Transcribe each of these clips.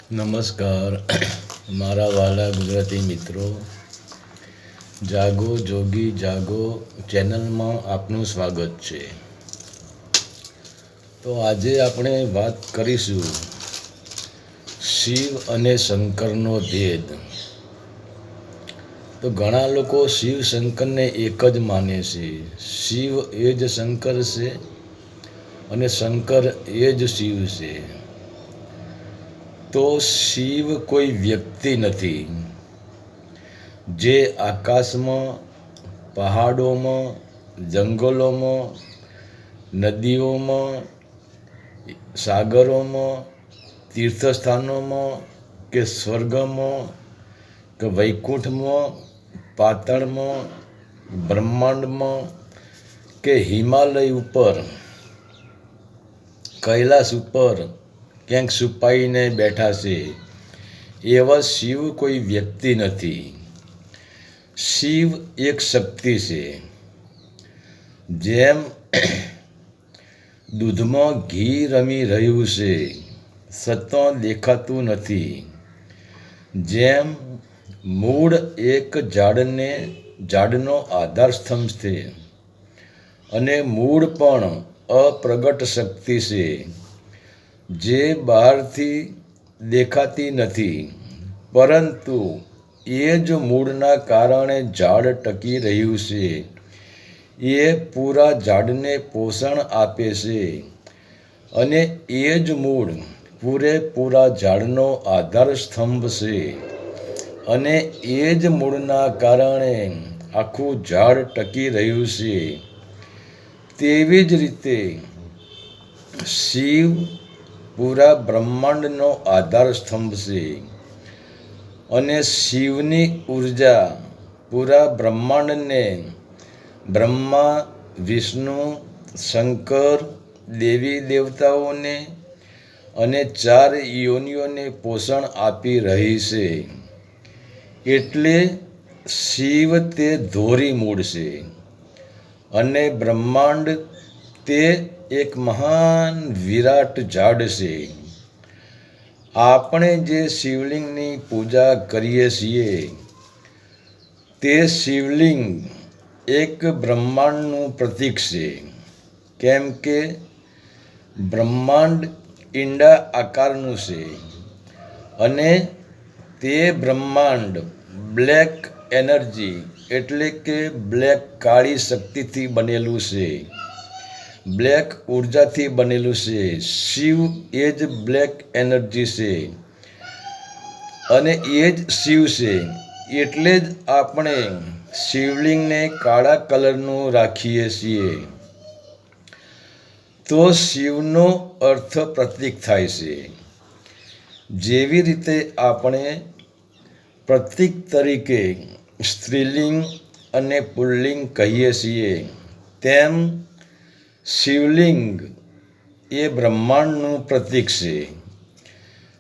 નમસ્કાર મારા વાલા ગુજરાતી મિત્રો, જાગો જોગી જાગો ચેનલમાં આપનું સ્વાગત છે. તો આજે આપણે વાત કરીશું શિવ અને શંકરનો ભેદ. તો ઘણા લોકો શિવ શંકરને એક જ માને છે. શિવ એ જ શંકર છે અને શંકર એ જ શિવ છે. તો શિવ કોઈ વ્યક્તિ નથી જે આકાશમાં, પહાડોમાં, જંગલોમાં, નદીઓમાં, સાગરોમાં, તીર્થસ્થાનોમાં કે સ્વર્ગમાં કે વૈકુંઠમાં, પાતાળમાં, બ્રહ્માંડમાં કે હિમાલય ઉપર, કૈલાસ ઉપર ક્યાંક છુપાઈને બેઠા છે. એવા શિવ કોઈ વ્યક્તિ નથી. શિવ એક શક્તિ છે. જેમ દૂધમાં ઘી રમી રહ્યું છે, છતાં દેખાતું નથી. જેમ મૂળ એક ઝાડનો આધાર સ્તંભ છે અને મૂળ પણ અપ્રગટ શક્તિ છે જે બહારથી દેખાતી નથી, પરંતુ એ જ મૂળના કારણે ઝાડ ટકી રહ્યું છે. એ પૂરા ઝાડને પોષણ આપે છે અને એ જ મૂળ પૂરેપૂરા ઝાડનો આધાર સ્તંભ છે અને એ જ મૂળના કારણે આખું ઝાડ ટકી રહ્યું છે. તેવી જ રીતે શિવ પૂરા બ્રહ્માંડનો આધાર સ્તંભ છે અને શિવની ઉર્જા પૂરા બ્રહ્માંડને બ્રહ્મા, વિષ્ણુ, શંકર, દેવી દેવતાઓને અને 4 યોનિઓને પોષણ આપી રહી છે. એટલે શિવ તે ધોરી મૂળ છે અને બ્રહ્માંડ તે એક મહાન વિરાટ ઝાડ છે. આપણે જે શિવલિંગની પૂજા કરીએ છીએ તે શિવલિંગ એક બ્રહ્માંડનું પ્રતીક છે, કેમ કે બ્રહ્માંડ ઈંડા આકારનું છે અને તે બ્રહ્માંડ બ્લેક એનર્જી એટલે કે કાળી શક્તિથી બનેલું છે, બ્લેક ઉર્જાથી બનેલું છે. શિવ એ જ બ્લેક એનર્જી છે અને એ જ શિવ છે. એટલે જ આપણે શિવલિંગને કાળા કલરનું રાખીએ છીએ. તો શિવનો અર્થ પ્રતીક થાય છે. જેવી રીતે આપણે પ્રતીક તરીકે સ્ત્રીલિંગ અને પુલ્લિંગ કહીએ છીએ, તેમ શિવલિંગ એ બ્રહ્માંડનું પ્રતીક છે.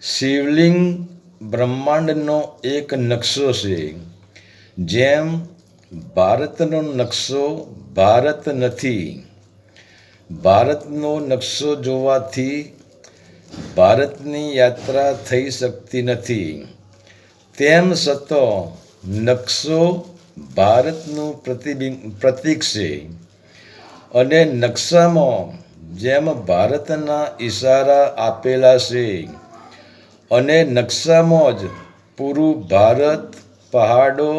શિવલિંગ બ્રહ્માંડનો એક નકશો છે. જેમ ભારતનો નકશો ભારત નથી, ભારતનો નકશો જોવાથી ભારતની યાત્રા થઈ શકતી નથી, તેમ છતાં નકશો ભારતનું પ્રતીક છે અને નકશામાં જેમ ભારતના ઇશારા આપેલા છે અને નકશામાં જ પૂરું ભારત, પહાડો,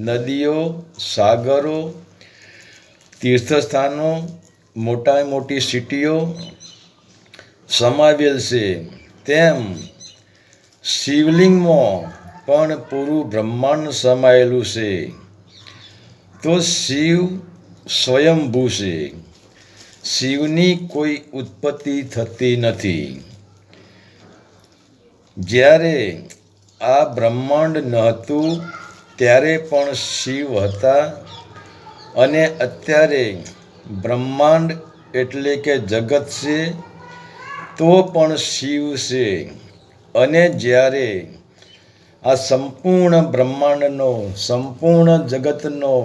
નદીઓ, સાગરો, તીર્થસ્થાનો, મોટી સિટીઓ સમાવેલ છે, તેમ શિવલિંગમાં પણ પૂરું બ્રહ્માંડ સમાયેલું છે. તો શિવ સ્વયંભૂ છે. શિવની કોઈ ઉત્પત્તિ થતી નથી. જ્યારે આ બ્રહ્માંડ નહોતું ત્યારે પણ શિવ હતા અને અત્યારે બ્રહ્માંડ એટલે કે જગત છે તો પણ શિવ છે. અને જ્યારે આ સંપૂર્ણ બ્રહ્માંડનો, સંપૂર્ણ જગતનો,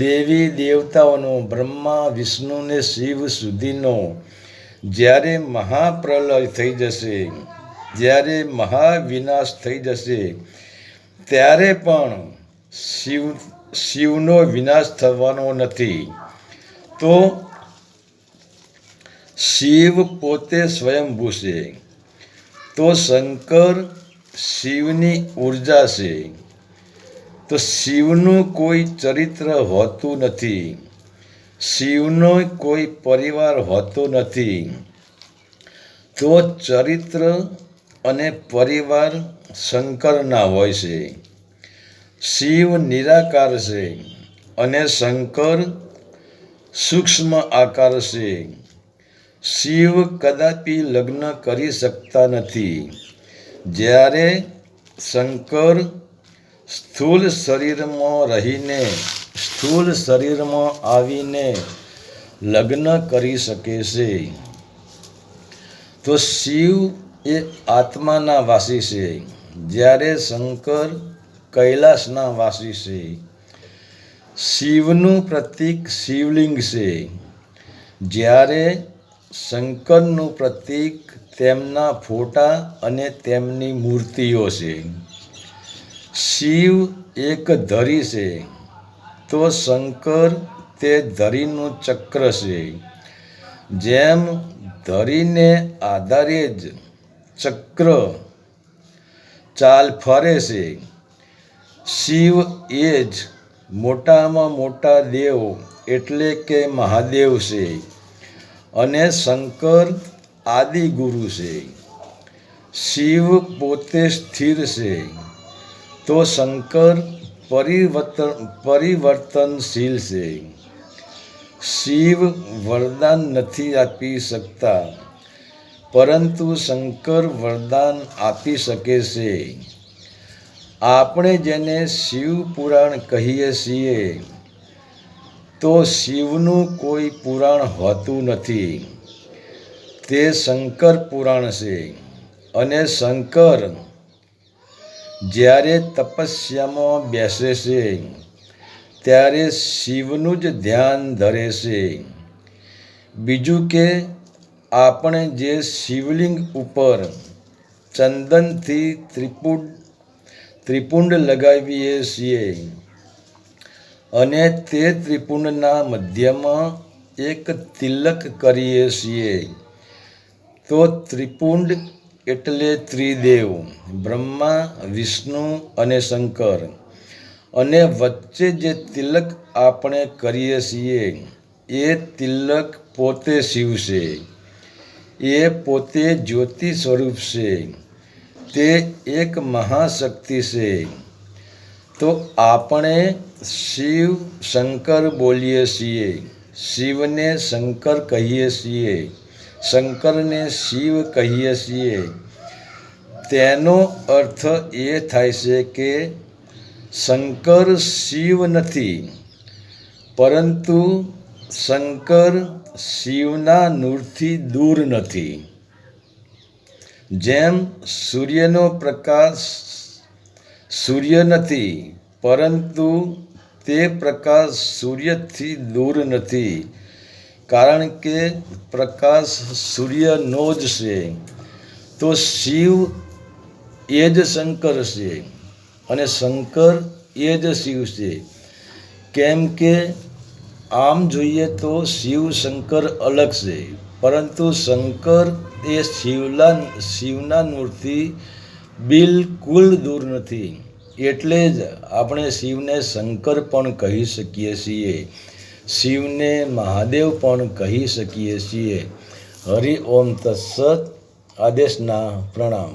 દેવી દેવતાઓનો, બ્રહ્મા, વિષ્ણુ ને શિવ સુધીનો જ્યારે મહાપ્રલય થઈ જશે જ્યારે મહાવિનાશ થઈ જશે ત્યારે પણ શિવનો વિનાશ થવાનો નથી. તો શિવ પોતે સ્વયંભૂ છે. તો શંકર શિવની ઉર્જા છે. તો શિવનું કોઈ ચરિત્ર હોતું નથી. શિવનો કોઈ પરિવાર હોતો નથી. તો ચરિત્ર અને પરિવાર શંકરના હોય છે. શિવ નિરાકાર છે અને શંકર સૂક્ષ્મ આકાર છે. શિવ કદાપી લગ્ન કરી શકતા નથી. જ્યારે શંકર સ્થૂળ શરીરમાં રહીને સ્થૂળ શરીરમાં આવીને લગ્ન કરી શકે છે. તો શિવ એ આત્માના વાસી છે, જ્યારે શંકર કૈલાસના વાસી છે. શિવનું પ્રતીક શિવલિંગ છે, જ્યારે શંકરનું પ્રતીક તેમના ફોટા અને તેમની મૂર્તિઓ છે. શિવ એક ધરી છે, તો શંકર તે ધરીનું ચક્ર છે. જેમ ધરીને આધારે જ ચક્ર ચાલ ફરે છે. શિવ એ જ મોટામાં મોટા દેવ એટલે કે મહાદેવ છે અને શંકર આદિગુરુ છે. શિવ પોતે સ્થિર છે, તો શંકર પરિવર્તનશીલ છે. શિવ વરદાન નથી આપી શકતા, પરંતુ શંકર વરદાન આપી શકે છે. આપણે જેને શિવ પુરાણ કહીએ છીએ, તો શિવનું કોઈ પુરાણ હોતું નથી. તે શંકર પુરાણ છે. અને શંકર જ્યારે તપસ્યામાં બેસે છે ત્યારે શિવનું જ ધ્યાન ધરે છે. બીજું કે આપણે જે શિવલિંગ ઉપર ચંદનથી ત્રિપુંડ લગાવીએ છીએ અને તે ત્રિપુંડના મધ્યમાં એક તિલક કરીએ છીએ, તો ત્રિપુંડ એટલે ત્રિદેવ બ્રહ્મા, વિષ્ણુ અને શંકર. અને વચ્ચે જે તિલક આપણે કરીએ છીએ એ તિલક પોતે શિવ છે. એ પોતે જ્યોતિ સ્વરૂપ છે. તે એક મહાશક્તિ છે. તો આપણે શિવ શંકર બોલીએ છીએ. શિવને શંકર કહીએ છીએ, શંકરને શિવ કહીએ છીએ. તેનો અર્થ એ થાય છે કે શંકર શિવ નથી, પરંતુ શંકર શિવના નૂરથી દૂર નથી. જેમ સૂર્યનો પ્રકાશ સૂર્ય નથી, પરંતુ તે પ્રકાશ સૂર્યથી દૂર નથી, કારણ કે પ્રકાશ સૂર્યનો જ છે. તો શિવ એ જ શંકર છે અને શંકર એ જ શિવ છે. કેમ કે આમ જોઈએ તો શિવ શંકર અલગ છે, પરંતુ શંકર એ શિવના નૂરથી બિલકુલ દૂર નથી. એટલે જ આપણે શિવને શંકર પણ કહી શકીએ છીએ, શિવને મહાદેવ પણ કહી શકીએ છીએ. હરિ ઓમ તત્સત. આદેશના પ્રણામ.